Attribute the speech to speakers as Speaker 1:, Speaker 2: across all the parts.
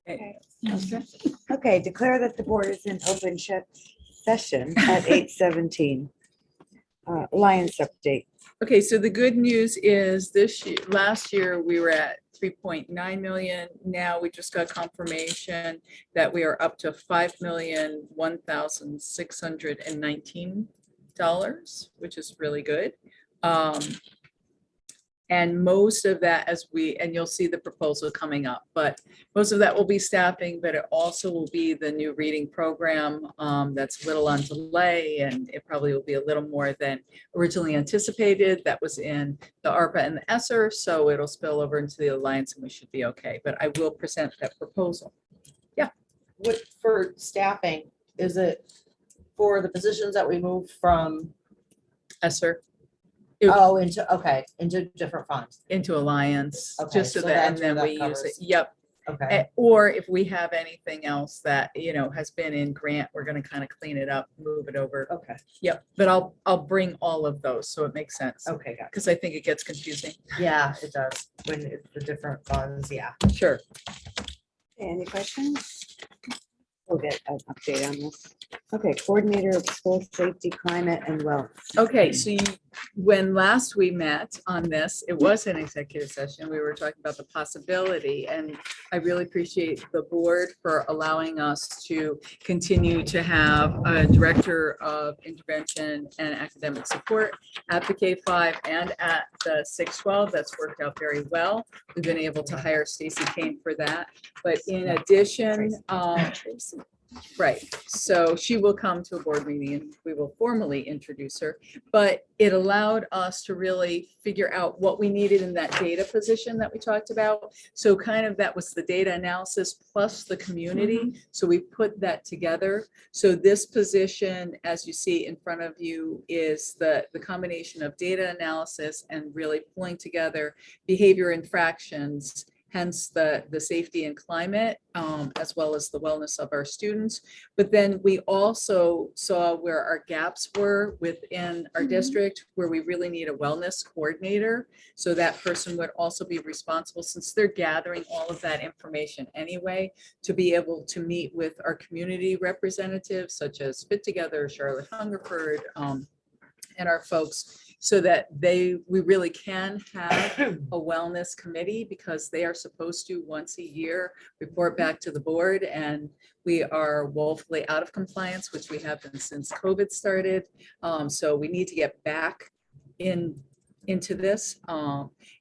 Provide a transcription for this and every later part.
Speaker 1: Okay.
Speaker 2: Okay.
Speaker 1: Okay, declare that the board is in open session at 8:17. Alliance update.
Speaker 2: Okay, so the good news is this year, last year we were at 3.9 million. Now we just got confirmation that we are up to $5,001,619, which is really good. And most of that, and you'll see the proposal coming up, but most of that will be staffing, but it also will be the new reading program that's a little on delay, and it probably will be a little more than originally anticipated. That was in the ARPA and the ESSER, so it'll spill over into the Alliance and we should be okay. But I will present that proposal. Yeah.
Speaker 3: What for staffing, is it for the positions that we moved from,
Speaker 2: ESSER
Speaker 3: oh, into different funds?
Speaker 2: into Alliance,
Speaker 3: Okay,
Speaker 2: just so
Speaker 3: so
Speaker 2: that, and
Speaker 3: that's
Speaker 2: then
Speaker 3: what
Speaker 2: we
Speaker 3: that
Speaker 2: use it.
Speaker 3: covers.
Speaker 2: Yep.
Speaker 3: Okay,
Speaker 2: Or if we have anything else that, has been in grant, we're going to kind of clean it up, move it over.
Speaker 3: okay,
Speaker 2: Yep. But I'll bring all of those so it makes sense,
Speaker 3: okay, got it.
Speaker 2: because I think it gets confusing.
Speaker 3: Yeah, it does, when it's the different funds, yeah.
Speaker 2: Sure.
Speaker 1: Any questions? We'll get an update on this. Okay, coordinator of school safety, climate and wealth.
Speaker 2: Okay, so when last we met on this, it was an executive session. We were talking about the possibility, and I really appreciate the board for allowing us to continue to have a director of intervention and academic support at the K-5 and at the 612. That's worked out very well. We've been able to hire Stacy Kane for that. But in addition, right, so she will come to a board meeting and we will formally introduce her, but it allowed us to really figure out what we needed in that data position that we talked about. So kind of that was the data analysis plus the community. So we put that together. So this position, as you see in front of you, is the combination of data analysis and really pulling together behavior infractions, hence the safety and climate, as well as the wellness of our students. But then we also saw where our gaps were within our district, where we really need a wellness coordinator. So that person would also be responsible, since they're gathering all of that information anyway, to be able to meet with our community representatives, such as Fit Together, Charlotte Hungerford, and our folks, so that we really can have a wellness committee, because they are supposed to once a year report back to the board, and we are woefully out of compliance, which we have been since COVID started. So we need to get back into this.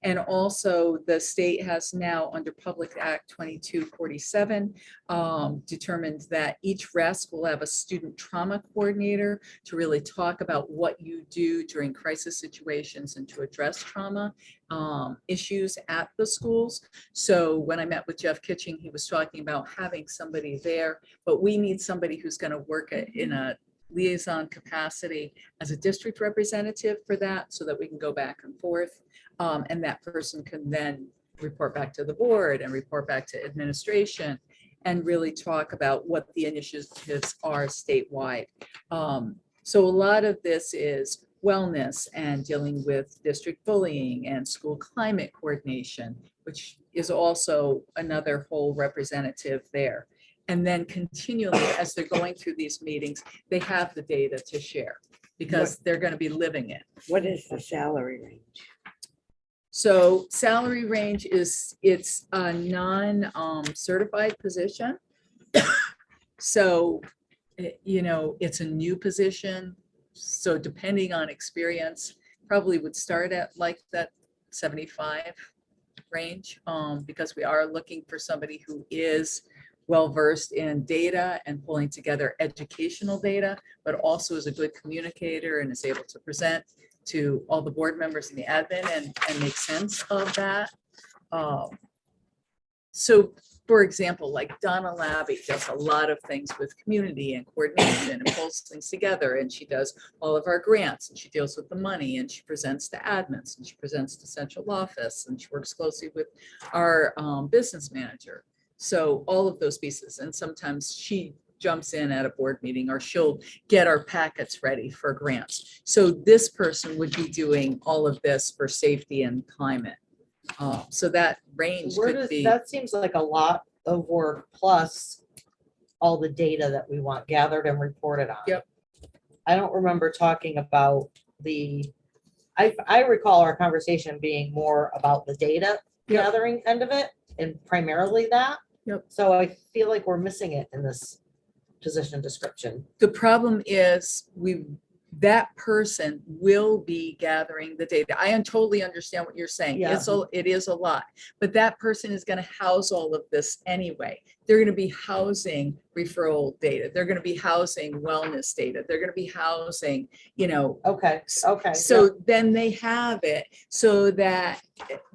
Speaker 2: And also the state has now, under Public Act 2247, determined that each RESC will have a student trauma coordinator to really talk about what you do during crisis situations and to address trauma issues at the schools. So when I met with Jeff Kitching, he was talking about having somebody there, but we need somebody who's going to work in a liaison capacity as a district representative for that, so that we can go back and forth. And that person can then report back to the board and report back to administration and really talk about what the initiatives are statewide. So a lot of this is wellness and dealing with district bullying and school climate coordination, which is also another whole representative there. And then continually, as they're going through these meetings, they have the data to share, because they're going to be living it.
Speaker 1: What is the salary range?
Speaker 2: So salary range it's a non-certified position. So, it's a new position. So depending on experience, probably would start at like that 75 range, because we are looking for somebody who is well-versed in data and pulling together educational data, but also is a good communicator and is able to present to all the board members and the admin and make sense of that. So for example, like Donna Labby does a lot of things with community and coordination and pulls things together, and she does all of our grants, and she deals with the money, and she presents to admins, and she presents to central office, and she works closely with our business manager. So all of those pieces, and sometimes she jumps in at a board meeting, or she'll get our packets ready for grants. So this person would be doing all of this for safety and climate. So that range
Speaker 3: Where
Speaker 2: could
Speaker 3: does,
Speaker 2: be,
Speaker 3: that seems like a lot of work, plus all the data that we want gathered and reported on.
Speaker 2: Yep.
Speaker 3: I don't remember talking about I recall our conversation being more about the data
Speaker 2: Yep.
Speaker 3: gathering end of it, and primarily that.
Speaker 2: Yep.
Speaker 3: So I feel like we're missing it in this position description.
Speaker 2: the problem is that person will be gathering the data. I totally understand what you're saying.
Speaker 3: Yeah.
Speaker 2: It is a lot, but that person is going to house all of this anyway. They're going to be housing referral data. They're going to be housing wellness data. They're going to be housing,
Speaker 3: Okay, okay.
Speaker 2: so then they have it so that,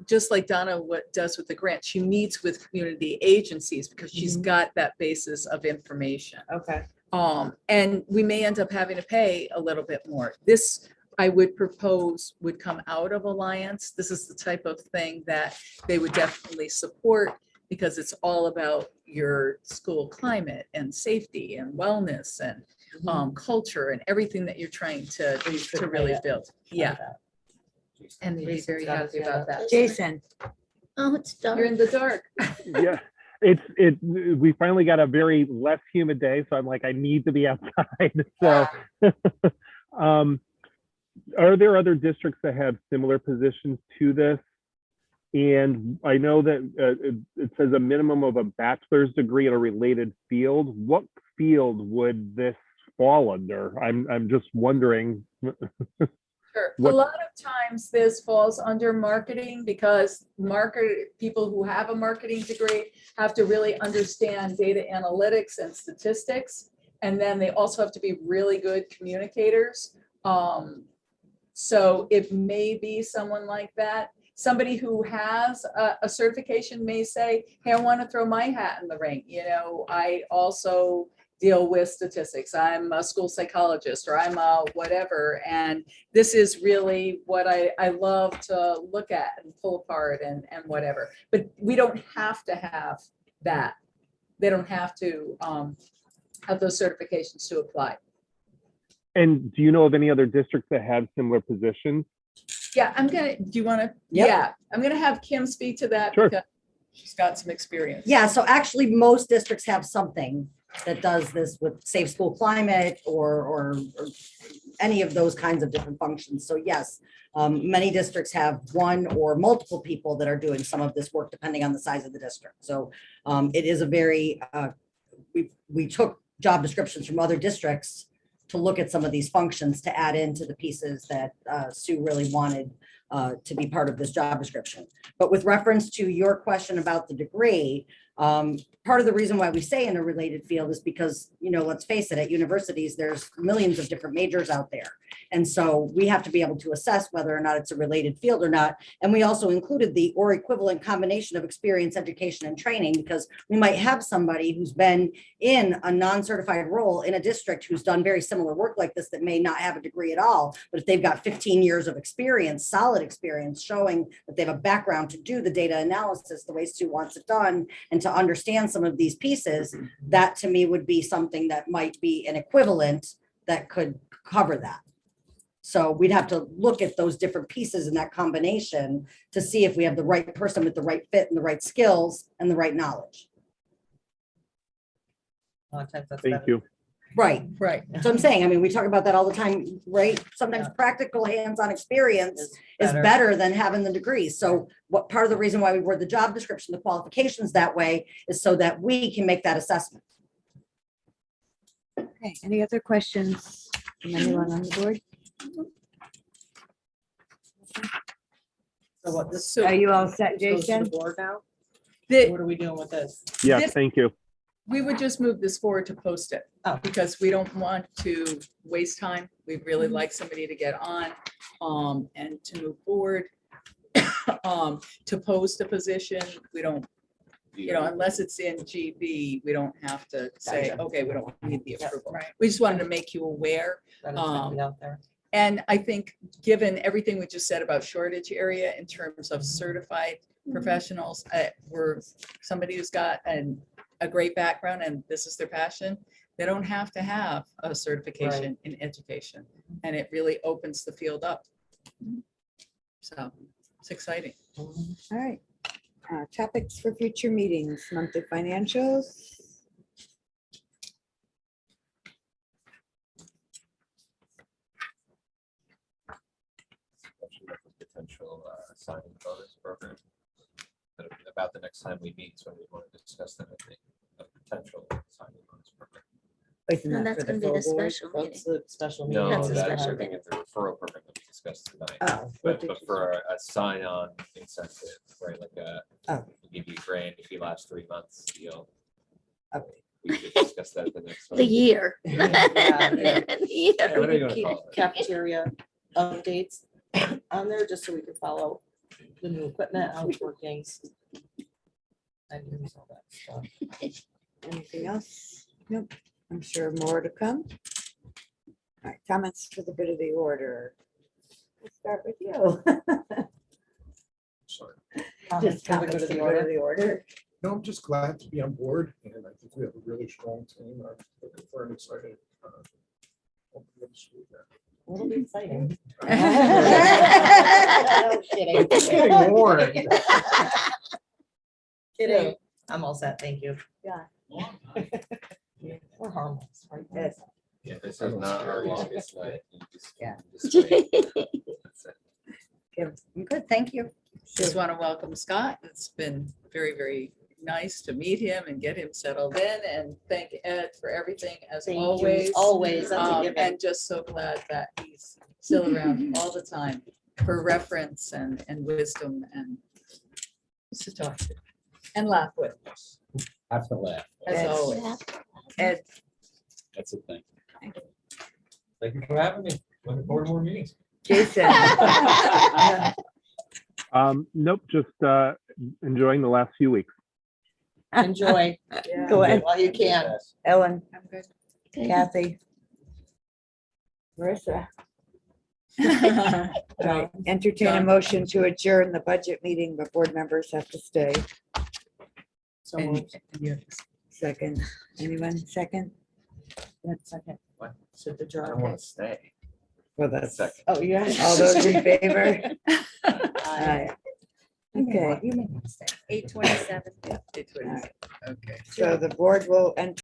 Speaker 2: just like Donna does with the grant, she meets with community agencies because she's got that basis of information.
Speaker 3: Okay.
Speaker 2: And we may end up having to pay a little bit more. This, I would propose, would come out of Alliance. This is the type of thing that they would definitely support, because it's all about your school climate and safety and wellness and culture and everything that you're trying to really build. Yeah. And they'd be
Speaker 3: Jason's
Speaker 2: very
Speaker 3: got
Speaker 2: happy
Speaker 3: his hand
Speaker 2: about
Speaker 3: up.
Speaker 2: that.
Speaker 1: Jason.
Speaker 4: Oh, it's
Speaker 2: You're
Speaker 4: dark.
Speaker 2: in the dark.
Speaker 5: Yeah, we finally got a very less humid day, so I'm like, I need to be outside. So are there other districts that have similar positions to this? And I know that it says a minimum of a bachelor's degree in a related field. What field would this fall under? I'm just wondering.
Speaker 2: Sure. A
Speaker 5: What-
Speaker 2: lot of times this falls under marketing, because people who have a marketing degree have to really understand data analytics and statistics. And then they also have to be really good communicators. So it may be someone like that. Somebody who has a certification may say, hey, I want to throw my hat in the ring. I also deal with statistics. I'm a school psychologist, or I'm a whatever. And this is really what I love to look at and pull apart and whatever. But we don't have to have that. They don't have to have those certifications to apply.
Speaker 5: And do you know of any other districts that have similar positions?
Speaker 2: Yeah, do you want to?
Speaker 4: Yep.
Speaker 2: Yeah, I'm going to have Kim speak to that.
Speaker 5: Sure.
Speaker 2: Because she's got some experience.
Speaker 4: Yeah, so actually most districts have something that does this with safe school climate or any of those kinds of different functions. So yes, many districts have one or multiple people that are doing some of this work depending on the size of the district. So it is a very, we took job descriptions from other districts to look at some of these functions to add into the pieces that Sue really wanted to be part of this job description. But with reference to your question about the degree, part of the reason why we say in a related field is because, let's face it, at universities, there's millions of different majors out there. And so we have to be able to assess whether or not it's a related field or not. And we also included the or equivalent combination of experience, education, and training, because we might have somebody who's been in a non-certified role in a district who's done very similar work like this that may not have a degree at all. But if they've got 15 years of experience, solid experience, showing that they have a background to do the data analysis the way Sue wants it done and to understand some of these pieces, that to me would be something that might be an equivalent that could cover that. So we'd have to look at those different pieces in that combination to see if we have the right person with the right fit and the right skills and the right knowledge.
Speaker 3: A lot of times that's
Speaker 5: Thank
Speaker 3: better.
Speaker 5: you.
Speaker 4: Right.
Speaker 2: Right.
Speaker 4: So I'm saying, we talk about that all the time, right? Sometimes practical hands-on experience is better than having the degree. So what part of the reason why we word the job description, the qualifications that way is so that we can make that assessment.
Speaker 1: Okay, any other questions from anyone on the board?
Speaker 3: So what, this
Speaker 2: So
Speaker 1: Are you all set,
Speaker 3: goes to
Speaker 1: Jason?
Speaker 3: the board now?
Speaker 2: the-
Speaker 3: What are we doing with this?
Speaker 5: Yes,
Speaker 2: This-
Speaker 5: thank you.
Speaker 2: we would just move this forward to post it.
Speaker 3: Oh.
Speaker 2: Because we don't want to waste time. We'd really like somebody to get on and to move forward. To post a position, we don't, unless it's in GB, we don't have to say,
Speaker 3: Gotcha.
Speaker 2: okay, we don't need the
Speaker 3: Yeah,
Speaker 2: approval.
Speaker 3: right.
Speaker 2: We just wanted to make you aware.
Speaker 3: That it's gonna be out there.
Speaker 2: And I think, given everything we just said about shortage area in terms of certified professionals, we're somebody who's got a great background and this is their passion. They don't have to have a certification in education, and it really opens the field up. So it's exciting.
Speaker 1: All right. Topics for future meetings, monthly financials.
Speaker 6: Especially with the potential signing bonus program. But about the next time we meet, so we want to discuss that, I think, a potential signing bonus program.
Speaker 1: Isn't
Speaker 7: No,
Speaker 1: that
Speaker 7: that's
Speaker 1: for the
Speaker 7: gonna be the
Speaker 1: full board?
Speaker 7: special meeting.
Speaker 3: That's the special
Speaker 6: No,
Speaker 3: meeting.
Speaker 7: That's a
Speaker 6: that
Speaker 7: special
Speaker 6: I'm thinking of the referral program that we discussed tonight.
Speaker 1: Oh, what
Speaker 6: But
Speaker 1: did you
Speaker 6: for a sign-on incentive, right, like
Speaker 1: Oh.
Speaker 6: we'll give you a grant if you last 3 months, deal.
Speaker 1: Okay.
Speaker 6: We should discuss that at the next one.
Speaker 7: The year.
Speaker 3: Yeah,
Speaker 7: The
Speaker 6: Yeah,
Speaker 7: year.
Speaker 6: whatever you wanna
Speaker 3: Keep
Speaker 6: call it.
Speaker 3: cafeteria updates on there, just so we can follow the new equipment, how it's working. And use all that stuff.
Speaker 1: Anything else? Nope. I'm sure more to come. All right, comments for the good of the order. Let's start with you.
Speaker 6: Sorry.
Speaker 3: Comments
Speaker 1: Just
Speaker 3: for the
Speaker 1: comments
Speaker 3: good
Speaker 1: for
Speaker 3: of
Speaker 1: the
Speaker 3: the
Speaker 1: good of
Speaker 3: order.
Speaker 1: the order.
Speaker 8: No, I'm just glad to be on board, and I think we have a really strong team. I'm looking for an exciting. Hopefully this week.
Speaker 3: It'll be exciting.
Speaker 1: No
Speaker 3: Kidding.
Speaker 8: It's getting warm.
Speaker 3: Kidding. I'm all set, thank you.
Speaker 1: Yeah.
Speaker 3: We're harmless, right?
Speaker 1: Yes.
Speaker 6: Yeah, this is not our longest night. You just-
Speaker 1: Yeah.
Speaker 6: just wait. That's it.
Speaker 4: I'm good, thank you.
Speaker 2: Just want to welcome Scott. It's been very, very nice to meet him and get him settled in, and thank Ed for everything as
Speaker 3: Thank you.
Speaker 2: always.
Speaker 3: Always, that's a given.
Speaker 2: And just so glad that he's still around all the time for reference and wisdom and just to talk to and laugh with,
Speaker 6: Have to laugh.
Speaker 2: as
Speaker 1: Yes.
Speaker 2: always.
Speaker 1: Ed,
Speaker 6: That's a thing. Thank you for having me. Looking forward to more meetings.
Speaker 1: Jason.
Speaker 5: Nope, just enjoying the last few weeks.
Speaker 3: Enjoy
Speaker 1: Go ahead.
Speaker 3: while you can.
Speaker 1: Ellen,
Speaker 2: I'm good.
Speaker 1: Kathy. Marissa. All right, entertain a
Speaker 2: John.
Speaker 1: motion to adjourn the budget meeting, but board members have to stay.
Speaker 3: So
Speaker 2: And-
Speaker 3: moved.
Speaker 2: and you have to-
Speaker 1: Second, anyone second?
Speaker 3: That's second.
Speaker 6: What?
Speaker 3: So the
Speaker 6: I
Speaker 3: jar.
Speaker 6: don't want to stay.
Speaker 1: For the,
Speaker 6: Second.
Speaker 3: Oh, you guys.
Speaker 1: all those in favor?
Speaker 3: Aye.
Speaker 1: Aye. Okay,
Speaker 3: You may want to stay.
Speaker 7: 8:27.
Speaker 2: It was- Okay.
Speaker 1: so the board will enter